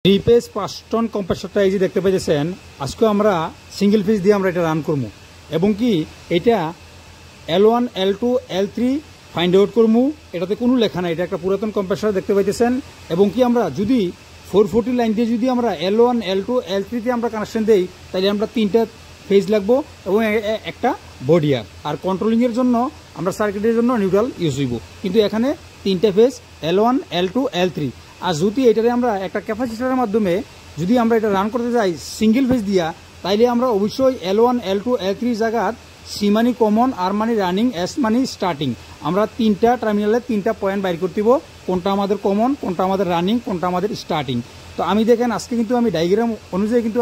3 page 5 ton কম্প্রেসরটা এই যে দেখতে পাইতেছেন, আজকে আমরা সিঙ্গেল পেজ দিয়ে আমরা এটা রান করবো এবং কি এটা L1 L2 L3 find out করবো। এটাতে কোনো লেখা নাই, এটা একটা পুরাতন কম্প্রেসর দেখতে পাইতেছেন। এবং কি আমরা যদি 440 লাইন দিয়ে যদি আমরা L1 L2 L3 তে আমরা কানেকশন দেই তাহলে আমরা 3টা ফেজ লাগবো এবং একটা বডি আর কন্ট্রোলিংয়ের জন্য আমরা সার্কিটের জন্য নিউট্রাল ইউজ হইব। কিন্তু এখানে 3টা ফেজ L1 L2 L3। আর যদি এটারে আমরা একটা ক্যাপাসিটরের মাধ্যমে যদি আমরা এটা রান করতে যাই সিঙ্গেল ফেজ দিয়া, তাইলে আমরা অবশ্যই L1 L2 L3 জায়গার সি মানি কমন, আর মানি রানিং, এস মানি স্টার্টিং, আমরা 3টা টার্মিনালে 3টা পয়েন্ট বাইর করতে দিব, কোনটা আমাদের কমন, কোনটা আমাদের রানিং, কোনটা আমাদের স্টার্টিং। তো আমি দেখেন আজকে কিন্তু আমি ডায়াগ্রাম অনুযায়ী কিন্তু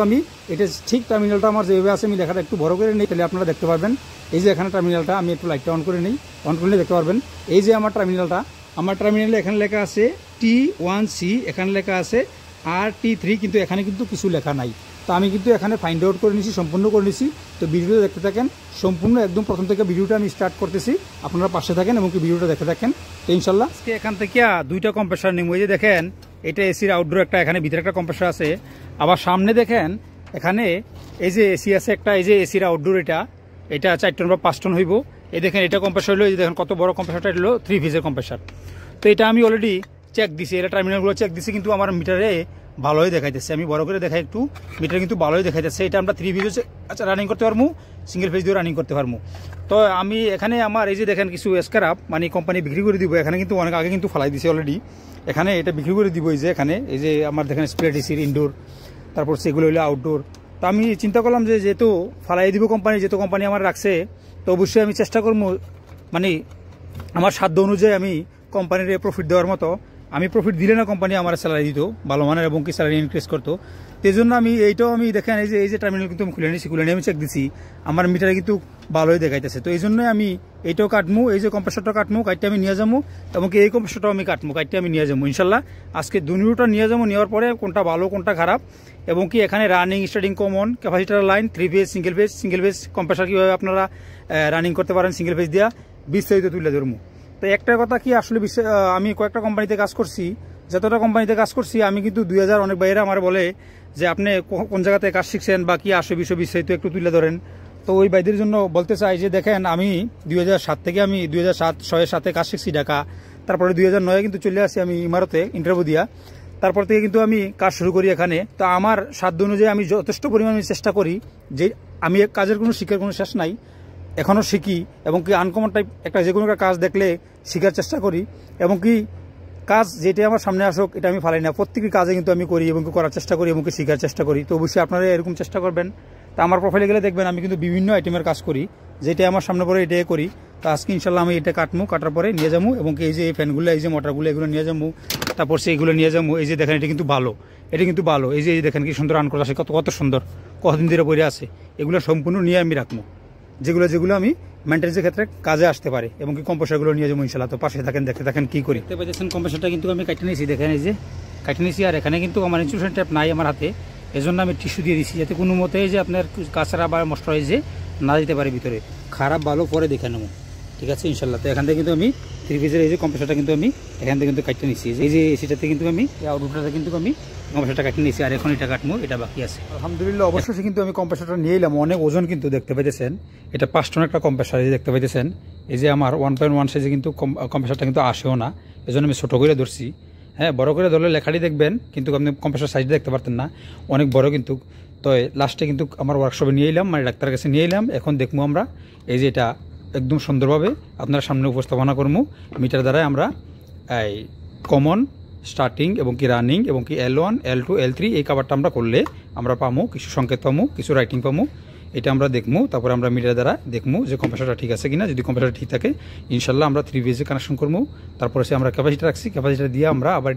আমি এটা ঠিক টার্মিনালটা আমার যেভাবে আছে আমি লেখাটা একটু বড় করে নিই, তাহলে আপনারা দেখতে পারবেন। এই যে এখানে টার্মিনালটা আমি একটু লাইটটা অন করে নিই, অন করলে দেখতে পারবেন এই যে আমার টার্মিনালে এখানে লেখা আছে T1C, এখানে লেখা আছে RT3, কিন্তু এখানে কিন্তু কিছু লেখা নাই। তো আমি কিন্তু এখানে ফাইন্ড আউট করে নিছি, সম্পূর্ণ করে নিছি। তো ভিডিওটা দেখতে থাকেন সম্পূর্ণ, একদম প্রথম থেকে ভিডিওটা আমি স্টার্ট করতেছি, আপনারা পাশে থাকেন এবং ভিডিওটা দেখতে থাকেন। তো ইনশাল্লাহ আজকে এখান থেকে 2টা কম্প্রেসর নিব। এই যে দেখেন এটা এসির আউটডোর একটা, এখানে ভিতরে একটা কম্প্রেসর আছে, আবার সামনে দেখেন এখানে এই যে এসি আছে একটা, এই যে এসির আউটডোর এটা 4 টন বা 5 টন হইব। এই দেখেন এটা কম্প্রেসর হলো, এই দেখেন কত বড় কম্প্রেসরটা হলো 3 ফেজের কম্প্রেসর। তো এটা আমি অলরেডি চেক দিছি, এটা টার্মিনালগুলো চেক দিছি, কিন্তু আমার মিটারে ভালোই দেখাইতেছে। আমি বড় করে দেখাই একটু, মিটার কিন্তু ভালোই দেখাইতেছে। এটা আমরা 3 ফেজ রানিং করতে পারবো, সিঙ্গেল ফেজ দিয়ে রানিং করতে পারবো। তো আমি এখানে আমার এই যে দেখেন কিছু স্ক্র্যাপ মানে কোম্পানি বিক্রি করে দিব, এখানে কিন্তু অনেক আগে কিন্তু ফেলাই দিছে অলরেডি, এখানে এটা বিক্রি করে দিব। এই যে এখানে এই যে আমার দেখেন স্প্রে ডিসির ইনডোর, তারপর সেগুলো হলো আউটডোর। তো আমি চিন্তা করলাম যে যেহেতু ফালাই দিব কোম্পানি, যেহেতু কোম্পানি আমার রাখছে, তো অবশ্যই আমি চেষ্টা করবো মানে আমার সাধ্য অনুযায়ী আমি কোম্পানির প্রফিট দেওয়ার মতো। আমি প্রফিট দিলে না কোম্পানি আমার স্যালারি দিত ভালো মানের এবং কি স্যালারি ইনক্রিজ করতো। তো এই জন্য আমি এইটাও আমি দেখেন এই যে টার্মিনাল কিন্তু আমি খুলে নিয়ে আমি চেক দিছি, আমার মিটারে কিন্তু ভালোই দেখাইতেছে। তো এই জন্যই আমি এইটাও কাটমু, এই যে কম্প্রেসরটা কাটমু, কাটতে আমি নিয়ে যাবো, এবং এই কম্প্রেসরটাও আমি কাটমু, কাটতে আমি নিয়ে যাবো ইনশাল্লাহ। আজকে দুনিয়াটা নিয়ে যাবো, নেওয়ার পরে কোনটা ভালো কোনটা খারাপ, এবং কি এখানে running, starting, common, capacitor line, 3 phase, single phase compressor কীভাবে আপনারা রানিং করতে পারেন সিঙ্গেল ফেজ দিয়া বিস্তারিত তুলে ধরবো। তো একটা কথা কি, আসলে আমি কয়েকটা কোম্পানিতে কাজ করছি, যতটা কোম্পানিতে কাজ করছি আমি কিন্তু 2000 অনেক বাইরে আমার বলে যে আপনি কোন জায়গাতে কাজ শিখছেন বা কি আসে বিষয় বিস্তারিত একটু তুলে ধরেন। তো ওই ভাইদের জন্য বলতে চাই যে দেখেন আমি 2007 থেকে আমি 2006-7 কাজ শিখছি ঢাকা, তারপরে 2009 কিন্তু চলে আসি আমি ইমারতে ইন্টারভিউ দিয়া, তারপর থেকে কিন্তু আমি কাজ শুরু করি এখানে। তো আমার সাধ্য অনুযায়ী আমি যথেষ্ট পরিমাণে চেষ্টা করি যে আমি কাজের কোনো শিখার কোনো শেষ নাই, এখনও শিখি, এবং কি আনকমন টাইপ একটা যে কোনো একটা কাজ দেখলে শেখার চেষ্টা করি, এবং কি কাজ যেটা আমার সামনে আসুক এটা আমি ফালাই না, প্রত্যেকটি কাজে কিন্তু আমি করি এবং করার চেষ্টা করি এবং শেখার চেষ্টা করি। তো অবশ্যই আপনারা এরকম চেষ্টা করবেন। তা আমার প্রোফাইলে গেলে দেখবেন আমি কিন্তু বিভিন্ন আইটেমের কাজ করি, যেটা আমার সামনে পরে এটাই করি। তো আজকে ইনশাল্লাহ আমি এটা কাটবো, কাটার পরে নিয়ে যাবো, এবং এই যে এই ফ্যানগুলো, এই যে মোটরগুলো, এগুলো নিয়ে যাবো, তারপর সেইগুলো নিয়ে যাবো। এই যে দেখেন এটা কিন্তু ভালো, এই যে দেখেন কি সুন্দর রান করা আছে, কত সুন্দর, কতদিন ধরে পরে আছে, এগুলো সম্পূর্ণ নিয়ে আমি রাখবো, যেগুলো আমি মেনটেন্সের ক্ষেত্রে কাজে আসতে পারে, এবং কি কম্প্রেসরগুলো নিয়ে যাবো ইনশাল্লাহ। তো পাশে থাকেন, দেখতে থাকেন কি করি। দেখতে পাচ্ছেন কম্প্রেসরটা কিন্তু আমি কাটে নিয়েছি, দেখেন এই যে কাটে নিয়েছি, আর এখানে কিন্তু আমার ইনসুলেশন ট্যাপ নাই আমার হাতে, এজন্য আমি টিস্যু দিয়ে দিচ্ছি, যাতে কোনো মতে যে আপনার কাঁচরা বা ময়েশ্চারাইজে না দিতে পারে ভিতরে, খারাপ ভালো পরে দেখে নেবো, ঠিক আছে ইনশাল্লাহ। তো এখান থেকে কিন্তু আমি 3 ফেজের এই যে কম্প্রেসরটা কিন্তু আমি এখান থেকে কিন্তু কাটতে নিচ্ছি, এই যে এসিটাতে কিন্তু আমি আউটডোরটাতে কিন্তু আমি কম্প্রেসরটা কাটতে নিয়েছি, আর এখন এটা কাটবো, এটা বাকি আছে আলহামদুলিল্লাহ। অবশ্যই কিন্তু আমি কম্প্রেসরটা নিয়ে এলাম, অনেক ওজন কিন্তু দেখতে পাইতেছেন, এটা 5 টন একটা কম্প্রেসর, এই যে দেখতে পাইতেছেন। এই যে আমার 1.1 সাইজে কিন্তু কম্প্রেসরটা কিন্তু আসেও না, এজন্য আমি ছোটো করে ধরছি। হ্যাঁ, বড় করে ধরলে লেখাটি দেখবেন, কিন্তু আপনি কম্প্রেসর সাইজ দেখতে পারতেন না, অনেক বড় কিন্তু। তো লাস্টে কিন্তু আমার ওয়ার্কশপে নিয়ে এলাম, মানে ডাক্তারের কাছে নিয়ে এলাম। এখন দেখবো আমরা এই যে এটা একদম সুন্দরভাবে আপনার সামনে উপস্থাপনা করবো, মিটার দ্বারা আমরা এই কমন, স্টার্টিং এবং কি রানিং এবং কি L1 L2 L3 এই কাভারটা আমরা করলে আমরা পামো কিছু সংকেত, পামো কিছু রাইটিং, পামো, এটা আমরা দেখবো। তারপরে আমরা মিটার দ্বারা দেখবো যে কম্প্রেসরটা ঠিক আছে কিনা, যদি কম্প্রেসরটা ঠিক থাকে ইনশাল্লাহ আমরা 3 ফেজে কানেকশন করবো। তারপরে আমরা ক্যাপাসিটি রাখছি, ক্যাপাসিটি দিয়ে আমরা আবার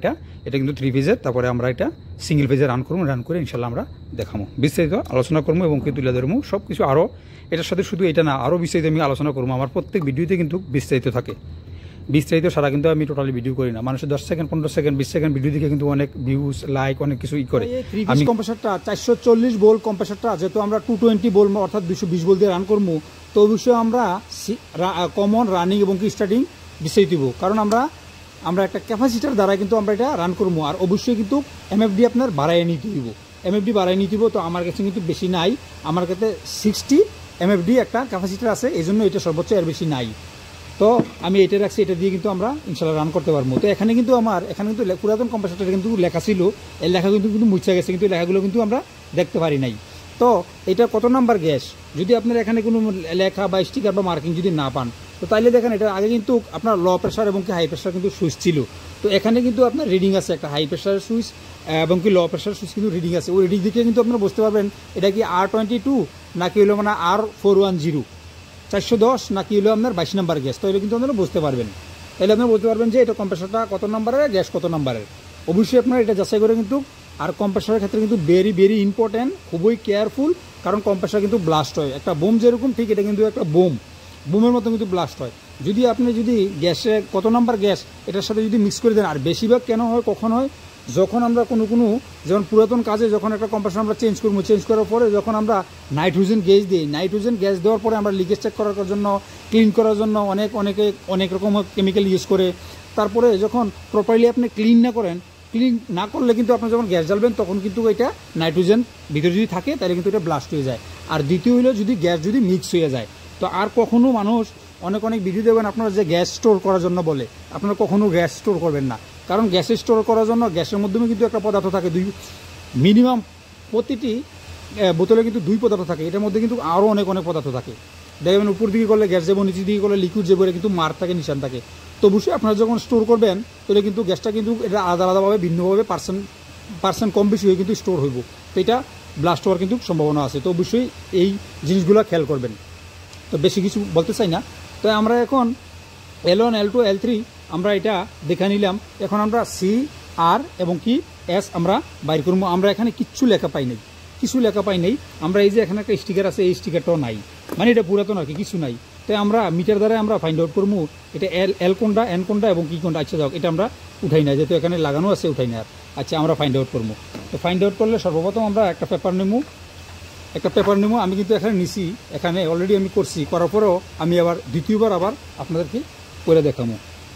এটা কিন্তু 3 ফেজের, তারপরে আমরা এটা সিঙ্গেল ফেজে রান করবো, রান করে ইনশাল্লাহ আমরা দেখাবো, বিস্তারিত আলোচনা করবো এবং কি তুলে ধরবো সব কিছু। আরও এটার সাথে শুধু এটা না, আরও বিস্তারিত আমি আলোচনা করবো, আমার প্রত্যেক ভিডিওতে কিন্তু বিস্তারিত থাকে, বিস্তারিত সারা কিন্তু আমি টোটালি ভিডিও করি না, মানুষের 10 সেকেন্ড 15 সেকেন্ড 20 সেকেন্ড ভিডিও দেখে কিন্তু অনেক ভিউজ, লাইক, অনেক কিছু করে। আমি কম্প্রেসরটা 440 ভোল্ট কম্প্রেসরটা যেহেতু আমরা 220 ভোল্ট অর্থাৎ 220 ভোল্ট দিয়ে রান করবো, তো অবশ্যই আমরা কমন, রানিং এবং কি স্টার্টিং বিস্তারিত দিব, কারণ আমরা আমরা একটা ক্যাপাসিটার দ্বারা কিন্তু আমরা এটা রান করবো। আর অবশ্যই কিন্তু এমএফডি আপনার বাড়াইয়ে নিতে দিব, এমএফডি বাড়াই নিতে দিব। তো আমার কাছে কিন্তু বেশি নাই, আমার কাছে 60 এমএফডি একটা ক্যাপাসিটার আছে, এই জন্য এটা সর্বোচ্চ এর বেশি নাই। তো আমি এটা রাখছি, এটা দিয়ে কিন্তু আমরা ইনশাল্লাহ রান করতে পারবো। তো এখানে কিন্তু পুরাতন কম্প্রেসরটা কিন্তু লেখা ছিল, এই লেখা কিন্তু মুছে গেছে, কিন্তু লেখাগুলো কিন্তু আমরা দেখতে পারি নাই। তো এটা কত নাম্বার গ্যাস যদি আপনার এখানে কোনো লেখা বা স্টিকার বা মার্কিং যদি না পান, তো তাইলে দেখেন এটা আগে কিন্তু আপনার লো প্রেশার এবং কি হাই প্রেশার কিন্তু সুইচ ছিল। তো এখানে কিন্তু আপনার রিডিং আছে, একটা হাই প্রেশারের সুইচ এবং কি লো প্রেশার সুইচ কিন্তু রিডিং আছে। ওই রিডিং দিকে কিন্তু আপনারা বুঝতে পারবেন এটা কি R22 নাকি হলো মানে R410, 410 নাকি হলো আপনার 22 নাম্বার গ্যাস। তো এটা কিন্তু আপনারা বুঝতে পারবেন, তাহলে আপনারা বুঝতে পারবেন যে এটা কম্প্রেসরটা কত নাম্বারের, গ্যাস কত নাম্বারের। অবশ্যই আপনারা এটা যাচাই করে কিন্তু। আর কম্প্রেসরের ক্ষেত্রে কিন্তু ভেরি ভেরি ইম্পর্টেন্ট, খুবই কেয়ারফুল, কারণ কম্প্রেসর কিন্তু ব্লাস্ট হয়। একটা বোম যেরকম ঠিক এটা কিন্তু একটা বোমের মতো কিন্তু ব্লাস্ট হয়। যদি আপনি গ্যাসে কত নাম্বার গ্যাস এটার সাথে যদি মিক্স করে দেন, আর বেশিরভাগ কেন হয়, কখন হয়, যখন আমরা কোনো যেমন পুরাতন কাজে যখন একটা কম্প্রেসর আমরা চেঞ্জ করবো, চেঞ্জ করার পরে যখন আমরা নাইট্রোজেন গ্যাস দিই, নাইট্রোজেন গ্যাস দেওয়ার পরে আমরা লিকেজ চেক করার জন্য, ক্লিন করার জন্য অনেক রকম কেমিক্যাল ইউজ করে, তারপরে যখন প্রপারলি আপনি ক্লিন না করলে কিন্তু আপনি যখন গ্যাস জ্বালবেন তখন কিন্তু এটা নাইট্রোজেন ভিতরে যদি থাকে তাহলে কিন্তু এটা ব্লাস্ট হয়ে যায়। আর দ্বিতীয় হলো যদি গ্যাস যদি মিক্স হয়ে যায়, তো আর কখনো মানুষ অনেক ভিডিও দেবেন আপনারা যে গ্যাস স্টোর করার জন্য বলে, আপনারা কখনো গ্যাস স্টোর করবেন না। কারণ গ্যাসে স্টোর করার জন্য গ্যাসের মাধ্যমে কিন্তু একটা পদার্থ থাকে, মিনিমাম প্রতিটি বোতলে কিন্তু 2 পদার্থ থাকে, এটার মধ্যে কিন্তু আরও অনেক পদার্থ থাকে। দেখবেন উপর দিকে করলে গ্যাস যাবো, নিচের দিকে করলে লিকুইড যাবো, এটা কিন্তু মার থাকে, নিশান থাকে। তো অবশ্যই আপনারা যখন স্টোর করবেন তাহলে কিন্তু গ্যাসটা কিন্তু এটা আলাদাভাবে ভিন্নভাবে পার্সেন্ট কম বেশি হয়ে কিন্তু স্টোর হইব, তো এটা ব্লাস্ট হওয়ার কিন্তু সম্ভাবনা আছে। তো অবশ্যই এই জিনিসগুলো খেয়াল করবেন। তো বেশি কিছু বলতে চাই না। তো আমরা এখন L1 L2 L3 আমরা এটা দেখে নিলাম। এখন আমরা CR এবং কি S আমরা বাইর করবো। আমরা এখানে কিছু লেখা পাই নাই, আমরা এই যে এখানে একটা স্টিকার আছে, এই স্টিকারটাও নাই, মানে এটা পুরাতন আর কি, কিছু নাই। তো আমরা মিটার দ্বারা আমরা ফাইন্ড আউট করবো এটা L কোনটা, N কোনটা এবং কি কোনটা। আচ্ছা যাও, এটা আমরা উঠাই না, যেহেতু এখানে লাগানো আছে উঠাই না। আচ্ছা আমরা ফাইন্ড আউট করবো। তো ফাইন্ড আউট করলে সর্বপ্রথম আমরা একটা পেপার নেবো। আমি কিন্তু এখানে নিছি, এখানে অলরেডি আমি করছি, করার পরেও আমি আবার দ্বিতীয়বার আপনাদেরকে করে দেখাবো।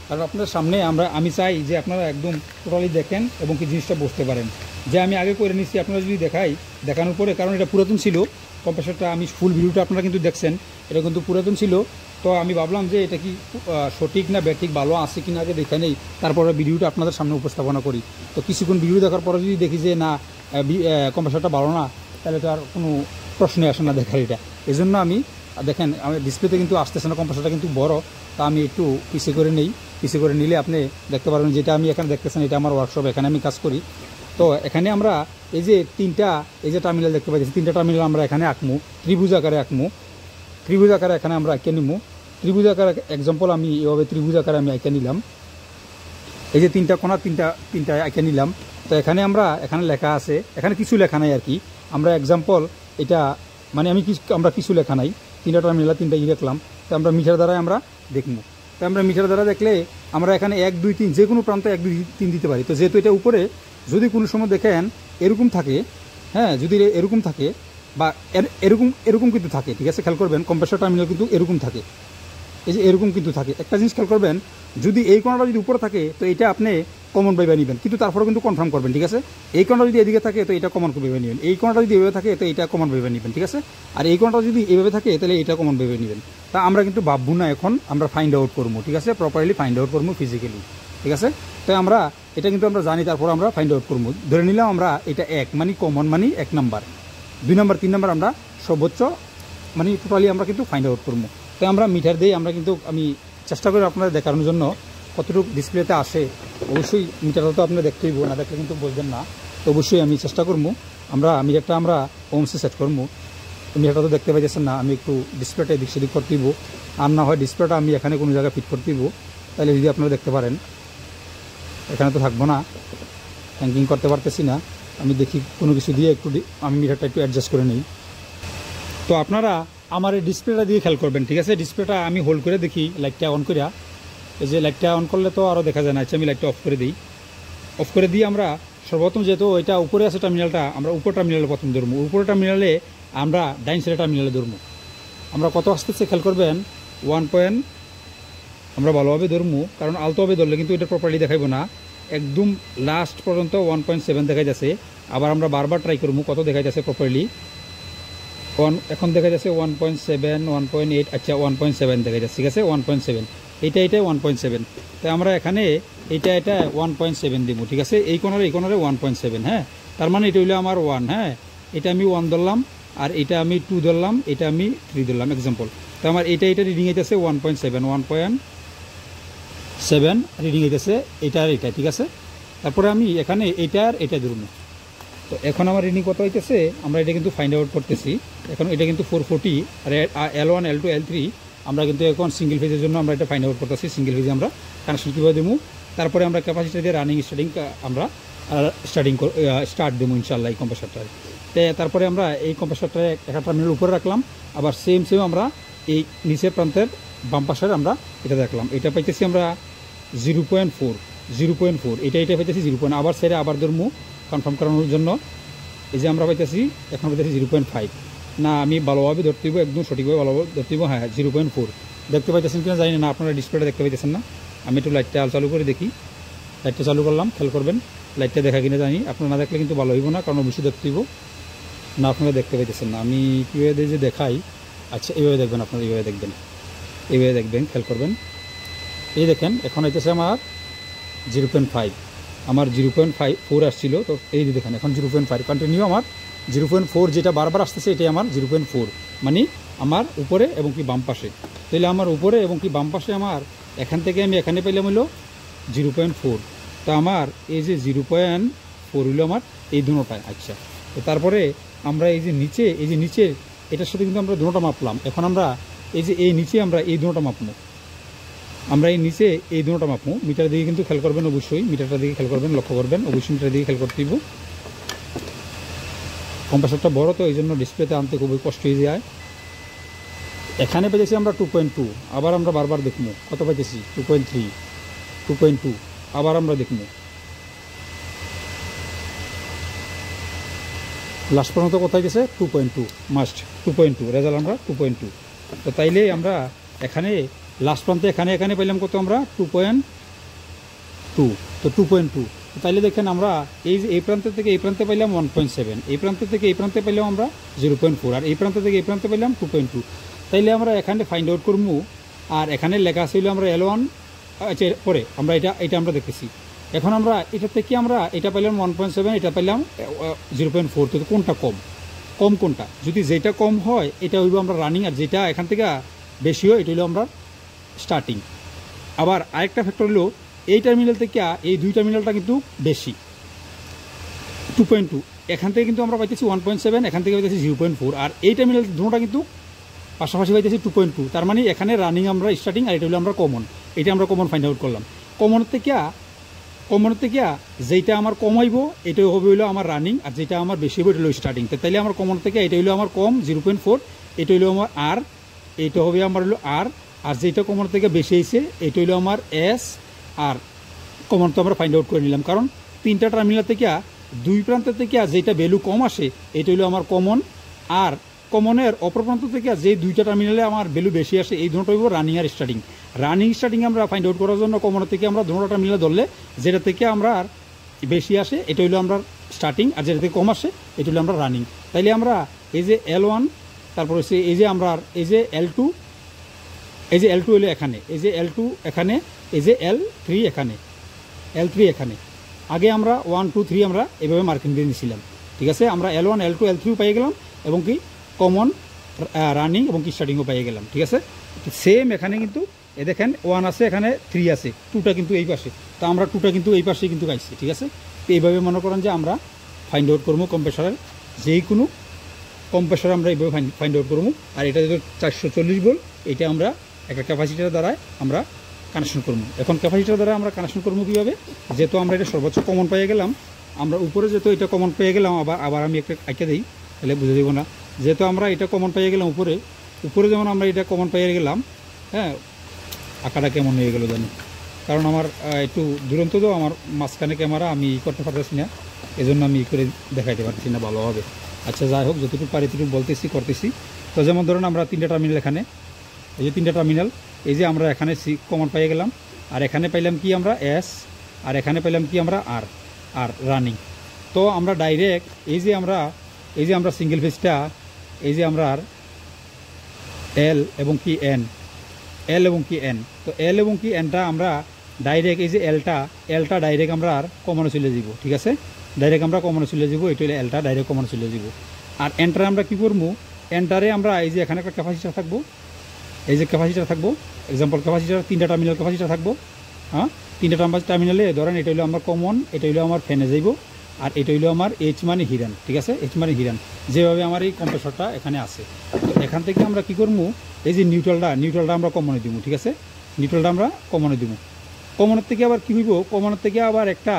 কারণ আপনার সামনে আমি চাই যে আপনারা একদম টোটালি দেখেন এবং কি জিনিসটা বুঝতে পারেন যে আমি আগে করে নিচ্ছি। আপনারা যদি দেখানোর পরে, কারণ এটা পুরাতন ছিল কম্প্রেসরটা, আমি ফুল ভিডিওটা আপনারা কিন্তু দেখছেন, এটা কিন্তু পুরাতন ছিল। তো আমি ভাবলাম যে এটা কি সঠিক না ব্যাঠিক, ভালো আছে কিনা আগে দেখে নেই, তারপরে ভিডিওটা আপনাদের সামনে উপস্থাপনা করি। তো কিছুক্ষণ ভিডিও দেখার পরে যদি দেখি যে না কম্প্রেসরটা ভালো না, তাহলে তো আর কোনো প্রশ্নই আসে না দেখার। এটা এই জন্য আমি দেখেন আমি ডিসপ্লেতে কিন্তু আসতেছে না, কম্প্রেসরটা কিন্তু বড়, তা আমি একটু পিছিয়ে করে নিলে আপনি দেখতে পারবেন। যেটা আমি এখানে দেখতেছেন এটা আমার ওয়ার্কশপ, এখানে আমি কাজ করি। তো এখানে আমরা এই যে টার্মিনাল দেখতে পাচ্ছি, 3টা টার্মিনাল আমরা এখানে আঁকমু, ত্রিভুজ আকারে এখানে আমরা এঁকে নিবো। ত্রিভুজ আকার এক্সাম্পল আমি এভাবে ত্রিভুজ আকারে আমি এঁকে নিলাম, এই যে 3টা কোণা, তিনটা এঁকে নিলাম। তো এখানে লেখা আছে, এখানে কিছু লেখা নাই আর কি, আমরা এক্সাম্পল এটা মানে আমরা কিছু লেখা নাই, 3টা টার্মিনাল 3টা রাখলাম। তো আমরা মিটার দ্বারা আমরা দেখবো। তো আমরা মিটার দ্বারা দেখলে আমরা এখানে 1 2 3 যে কোনো প্রান্তে 1 2 3 দিতে পারি। তো যেহেতু এটা উপরে যদি কোনো সময় দেখেন এরকম থাকে, হ্যাঁ, যদি এরকম থাকে বা এরকম কিন্তু থাকে, ঠিক আছে, খেয়াল করবেন কম্প্রেসর টার্মিনাল কিন্তু এরকম থাকে, এই যে এরকম কিন্তু থাকে। একটা জিনিস খেয়াল করবেন, যদি এই কোণাটা যদি উপরে থাকে তো এটা আপনি কমন ভাবে নেবেন, কিন্তু তারপরে কিন্তু কনফার্ম করবেন, ঠিক আছে। এই কোণাটা যদি এদিকে থাকে তো এটা কমন ভাবে নেবেন, এই কোণাটা যদি এভাবে থাকে তো এটা কমন ভাবে নেবেন, ঠিক আছে। আর এই কোণাটা যদি এইভাবে থাকে তাহলে এটা কমন ভাবে নেবেন। তা আমরা কিন্তু ভাববো না, এখন আমরা ফাইন্ড আউট করবো, ঠিক আছে, প্রপারলি ফাইন্ড আউট করবো ফিজিক্যালি, ঠিক আছে। তাই আমরা এটা কিন্তু আমরা জানি, তারপর আমরা ফাইন্ড আউট করবো। ধরে নিলাম আমরা এটা 1 মানে কমন মানে 1 নাম্বার, 2 নাম্বার 3 নাম্বার আমরা সর্বোচ্চ মানে টোটালি আমরা কিন্তু ফাইন্ড আউট করবো। তাই আমরা মিটার দিয়ে আমরা কিন্তু আমি চেষ্টা করি আপনাদের দেখানোর জন্য কতটুকু ডিসপ্লেতে আসে। অবশ্যই মিটারটা তো আপনারা দেখতেই হইব, না দেখলে কিন্তু বুঝবেন না। তো অবশ্যই আমি চেষ্টা করবো, মিটারটা আমরা ওমসে সেট করবো। মিটারটা তো দেখতে পাইতেছেন না, আমি একটু ডিসপ্লেটা এদিক সেদিক করতে দিব, আর না হয় ডিসপ্লেটা আমি এখানে কোনো জায়গায় ফিট করতে দিব, তাহলে যদি আপনারা দেখতে পারেন। এখানে তো থাকবো না, হ্যাঙ্গিং করতে পারতেছি না, আমি দেখি কোনো কিছু দিয়ে একটু আমি মিটারটা একটু অ্যাডজাস্ট করে নিই। তো আপনারা আমার এই ডিসপ্লেটা দিয়ে খেয়াল করবেন, ঠিক আছে। ডিসপ্লেটা আমি হোল্ড করে দেখি, লাইটটা অন করিয়া, এই যে লাইটটা অন করলে তো আরও দেখা যায় না, আচ্ছা আমি লাইটটা অফ করে দিই। অফ করে দিয়ে আমরা সর্বপ্রথম যেহেতু এটা উপরে আছে টার্মিনালটা, আমরা উপর টার্মিনালে প্রথম ধরবো। উপরে টার্মিনালে আমরা ডাইন সাইডে টার্মিনালে ধরবো। আমরা কত আসতেছে খেয়াল করবেন, আমরা ভালোভাবে ধরমু, কারণ আলতোভাবে ধরলে কিন্তু এটা প্রপারলি দেখাইব না। একদম লাস্ট পর্যন্ত 1.7 দেখাই যাচ্ছে। আবার আমরা বারবার ট্রাই করবো কত দেখাই যাচ্ছে প্রপারলি। এখন দেখা যাচ্ছে 1.7, 1.8, আচ্ছা 1.7 দেখা যাচ্ছে, ঠিক আছে 1.7, এটা 1.7। তাই আমরা এখানে এটা 1.7 দিব, ঠিক আছে। এই কোণারে 1.7, হ্যাঁ। তার মানে এটা হইলো আমার 1, হ্যাঁ। এটা আমি 1 ধরলাম, আর এটা আমি 2 ধরলাম, এটা আমি 3 ধরলাম, এক্সাম্পল। তো আমার এটা রিডিং হইতেছে 1.7 রিডিং হইতেছে এটা আর এটা, ঠিক আছে। তারপরে আমি এখানে এটা আর এটা ধরুন। তো এখন আমার রিডিং কত হইতেছে আমরা এটা কিন্তু ফাইন্ড আউট করতেছি। এখন এটা কিন্তু 440, আর L1, L2, L3 আমরা কিন্তু এখন সিঙ্গেল ফেজের জন্য আমরা এটা ফাইন্ড আউট করতেছি। সিঙ্গেল ফেজে আমরা কানেকশন কীভাবে দেবো, তারপরে আমরা ক্যাপাসিটি দিয়ে রানিং আমরা স্টার্ট দেবো ইনশাল্লাহ এই কম্প্রেসারটায়। তারপরে আমরা এই কম্প্রেসারটা একটা টার্মিনাল উপরে রাখলাম, আবার সেম আমরা এই নিচের প্রান্তের বাম পাশের আমরা এটা রাখলাম। এটা পাইতেছি আমরা 0.4, এটা পাইতেছি 0. আবার সেটা আবার ধরমু কনফার্ম করানোর জন্য। এই যে আমরা পাইতেছি এখন পাইতেছি 0.5। না, আমি ভালোভাবে ধরতে দিব, একদম সঠিকভাবে ভালোভাবে ধরতে দিব। হ্যাঁ, 0.4 দেখতে পাইতেছেন কিনা জানি না, আপনারা ডিসপ্লেটা দেখতে পাইতেছেন না। আমি একটু লাইটটা চালু করে দেখি। লাইটটা চালু করলাম, খেয়াল করবেন লাইটটা দেখা কিনা জানি। আপনারা না দেখলে কিন্তু ভালো হইব না, কারণ অবশ্যই দেখতে দিব না। আপনারা দেখতে পাইতেছেন না, আমি কীভাবে যে দেখাই। আচ্ছা, এইভাবে দেখবেন, আপনারা এইভাবে দেখবেন, খেয়াল করবেন। এই দেখেন এখন হইতেছে আমার 0.5, আমার 0.4 আসছিল। তো এই যে দেখেন এখন 0.5 কন্টিনিউ আমার 0.4, যেটা বারবার আসতেছে এটাই আমার 0.4, মানে আমার উপরে এবং কি বাম পাশে। তাহলে আমার উপরে এবং কি বাম পাশে আমার এখান থেকে আমি এখানে পেলাম হলো 0.4। তো আমার এই যে 0.4 হলো আমার এই দুটোটায়। আচ্ছা, তো তারপরে আমরা এই যে নিচে এটার সাথে কিন্তু আমরা দুটোটা মাপলাম। এখন আমরা এই নিচে আমরা এই দুটোটা মাপবো। আমরা এই নিচে এই দুটোটা মাপবো। মিটার দিকে কিন্তু খেয়াল করবেন, অবশ্যই মিটারটা দিকে খেয়াল করবেন, লক্ষ্য করবেন, অবশ্যই মিটার দিকে খেয়াল করতে দিব। কম্প্রেসারটা বড় তো এই জন্য ডিসপ্লেতে আনতে খুবই কষ্ট হয়ে যায়। এখানে পেয়েছি আমরা 2.2, আবার আমরা বারবার দেখবো কত পাইতেছি 2.3, 2.2, আবার আমরা দেখবো লাস্ট পর্যন্ত কোথায় গেছে 2.2, মাস্ট 2.2 রেজাল্ট আমরা 2.2। তো তাইলে আমরা এখানে লাস্ট প্রান্তে এখানে পাইলাম কত আমরা 2.2। তো 2.2, তাইলে দেখেন আমরা এই প্রান্ত থেকে এই প্রান্তে পাইলাম 1.7, এই প্রান্ত থেকে এই প্রান্তে পাইলাম আমরা 0.4, আর এই প্রান্ত থেকে এই প্রান্তে পাইলাম 2.2। তাইলে আমরা এখানে ফাইন্ড আউট করবো। আর এখানে লেখা ছিল আমরা L1, পরে আমরা এটা আমরা দেখতেছি। এখন আমরা এটা থেকে আমরা এটা পাইলাম 1.7, এটা পাইলাম 0.4। তো কোনটা কম কোনটা? যদি যেটা কম হয় এটা হইব আমরা রানিং, আর যেটা এখান থেকে বেশি হয় এটা হইলো আমরা স্টার্টিং। আবার আরেকটা ফ্যাক্টর হলো এই টার্মিনাল থেকে এই দুই টার্মিনালটা কিন্তু বেশি 2.2। এখান থেকে কিন্তু আমরা পাইতেছি 1.7, এখান থেকে পাইতেছি 0.4, আর এই টার্মিনাল দুটোটা কিন্তু পাশাপাশি পাইতেছি 2.2। তার মানে এখানে রানিং আমরা স্টার্টিং, আর এটা হলো আমরা কমন। এটা আমরা কমন ফাইন্ড আউট করলাম। কমনের থেকে যেটা আমার কম হইব এটা হবে হইলো আমার রানিং, আর যেটা আমার বেশি হইব এটা হলো স্টার্টিং। তাইলে আমার কমন থেকে এটা হইলো আমার কম 0.4, এটা হইলো আমার আর, এটা হবে আমার হলো আর যেটা কমন থেকে বেশি হয়েছে এটা হইলো আমার এস। আর কমন তো আমরা ফাইন্ড আউট করে নিলাম, কারণ তিনটা টার্মিনাল থেকে দুই প্রান্ত থেকে যেটা ভ্যালু কম আসে এটা হইলো আমার কমন। আর কমনের অপর প্রান্ত থেকে যে দুইটা টার্মিনালে আমার ভ্যালু বেশি আসে এই দুটো হইব রানিং আর স্টার্টিং। স্টার্টিং আমরা ফাইন্ড আউট করার জন্য কমনের থেকে আমরা দুটো টার্মিনাল ধরলে যেটা থেকে আমরা আর বেশি আসে এটা হইলো আমরা স্টার্টিং, আর যেটা থেকে কম আসে এটা হইলো আমরা রানিং। তাইলে আমরা এই যে L1, তারপর হচ্ছে এই যে আমরা এই যে L2, হইলো এখানে, এই যে L2 এখানে, এই যে L3 এখানে, আগে আমরা 1, 2, 3 আমরা এভাবে মার্কিং দিয়ে নিয়েছিলাম, ঠিক আছে। আমরা L1, L2, L3 পেয়ে গেলাম, এবং কি কমন, রানিং এবং কি স্টার্টিংও পেয়ে গেলাম, ঠিক আছে। সেম এখানে কিন্তু দেখেন 1 আছে, এখানে 3 আছে, 2টা কিন্তু এই পাশে। তো আমরা 2টা কিন্তু এই পাশেই কিন্তু গাইছি, ঠিক আছে। তো এইভাবে মনে করেন যে আমরা ফাইন্ড আউট করবো কম্প্রেসারের যেই কোনো কম্প্রেসার আমরা এইভাবে ফাইন্ড আউট করবো। আর এটা যদি 440 ভোল্ট, এটা আমরা একটা ক্যাপাসিটার দ্বারা আমরা কানেকশন করবো। এখন ক্যাপাসিটার দ্বারা আমরা কানেকশন করবো কীভাবে? যেহেতু আমরা এটা সর্বোচ্চ কমন পেয়ে গেলাম, আমরা উপরে যেহেতু এটা কমন পেয়ে গেলাম, আবার আমি একটা আঁকে দিই তাহলে বুঝে দেবো না। যেহেতু আমরা এটা কমন পেয়ে গেলাম উপরে যেমন আমরা এটা কমন পেয়ে গেলাম, হ্যাঁ, আঁকাটা কেমন হয়ে গেলো জানি, কারণ আমার একটু দুরন্ত তো আমার মাঝখানে ক্যামেরা আমি করতে পারতেছি না, এজন্য আমি করে দেখাইতে পারছি না ভালোভাবে। আচ্ছা, যাই হোক, যতটুকু পারি ততটুকু করতেছি। তো যেমন ধরুন আমরা 3টা টার্মিনাল, এখানে এই যে 3টা টার্মিনাল, এই যে আমরা এখানে সি কমন পেয়ে গেলাম, আর এখানে পাইলাম কি আমরা এস, আর এখানে পাইলাম কি আমরা আর আর রানিং। তো আমরা ডাইরেক্ট এই যে আমরা সিঙ্গেল ফেজটা এই যে আমরা এল এবং কি এন, এল এবং কি এন, তো এল এবং কি এনটা আমরা ডাইরেক্ট এই যে এলটা ডাইরেক্ট আমরা আর কমনে চলে যাব, ঠিক আছে, ডাইরেক্ট আমরা কমনে চলে যাব, এটা হলো এলটা ডাইরেক্ট কমনে চলে যাব। আর এন্টারে আমরা কি করবো, এন্টারে আমরা এই যে এখানে একটা ক্যাপাসিটার থাকবো, এই যে ক্যাপাসিটার থাকবো, এক্সাম্পল ক্যাপাসিটার 3টা টার্মিনাল ক্যাপাসিটার থাকবো, হ্যাঁ 3টা টার্মিনালে ধরেন এটা হলো আমার কমন, এটা হলো আমার ফ্যানে যাইব, আর এটা হলো আমার এইচ মানে হিরান, ঠিক আছে, এইচ মানে হিরান, যেভাবে আমার এই কম্প্রেসরটা এখানে আছে। তো এখান থেকে আমরা কি করবো, এই যে নিউট্রালটা আমরা কমনে দিব, ঠিক আছে, নিউট্রালটা আমরা কমনে দিব। কমনের থেকে আবার কী হইব, কমনের থেকে আবার একটা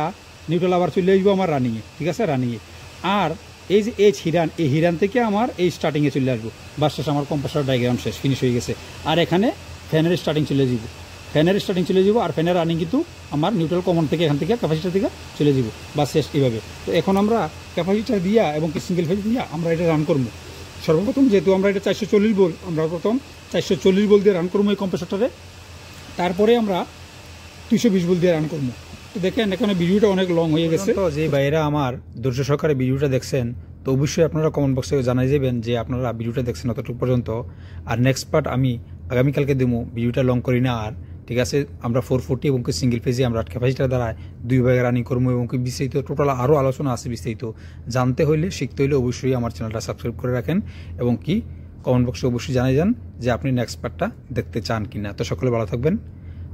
নিউট্রাল আবার চলে আসবো আমার রানিংয়ে, ঠিক আছে, রানিংয়ে। আর এই যে এইচ হিরান, এই হিরান থেকে আমার এই স্টার্টিংয়ে চলে আসবো, বাস শেষ, আমার কম্প্রেসর ডায়াগ্রাম শেষ, ফিনিশ হয়ে গেছে। আর এখানে ফ্যানের স্টার্টিং চলে যাব, আর ফ্যানের রানিং কিন্তু আমার নিউট্রাল কমন থেকে এখান থেকে ক্যাপাসিটার থেকে চলে যাব, বাস শেষ এইভাবে। তো এখন আমরা ক্যাপাসিটার দিয়া এবং কি সিঙ্গেল ফেজ দিয়া আমরা এটা রান করবো। সর্বপ্রথম যেহেতু আমরা এটা 440 ভোল্ট, আমরা প্রথম 440 ভোল্ট দিয়ে রান করবো এই কম্প্রেসরটারে, তারপরে আমরা 220 ভোল্ট দিয়ে রান করবো। তো দেখেন এখানে ভিডিওটা অনেক লং হয়ে গেছে। তো যে ভাইয়েরা আমার ধৈর্য সহকারে ভিডিওটা দেখছেন, তো অবশ্যই আপনারা কমেন্ট বক্সে জানাই যাবেন যে আপনারা ভিডিওটা দেখছেন অতটুকু পর্যন্ত। আর নেক্সট পার্ট আমি আগামীকালকে দেবো, ভিডিওটা লং করি না আর, ঠিক আছে। আমরা 440 এবং সিঙ্গেল ফেজে আমরা ক্যাপাসিটার দ্বারা 2 ভাগে রানিং করবো, এবং বিস্তারিত টোটাল আরও আলোচনা আছে বিস্তারিত। জানতে হলে শিখতে হলে অবশ্যই আমার চ্যানেলটা সাবস্ক্রাইব করে রাখেন, এবং কি কমেন্ট বক্সে অবশ্যই জানাই যান যে আপনি নেক্সট পার্টটা দেখতে চান কিনা। তো সকলে ভালো থাকবেন,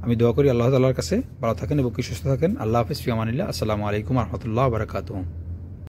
আমি দোয়া করি আল্লাহ তাআলার কাছে ভালো থাকেন এবং কি সুস্থ থাকেন। আল্লাহ হাফেজ, ফি আমানিল্লাহ, আসসালামু আলাইকুম ওয়া রাহমাতুল্লাহি ওয়া বারাকাতুহু।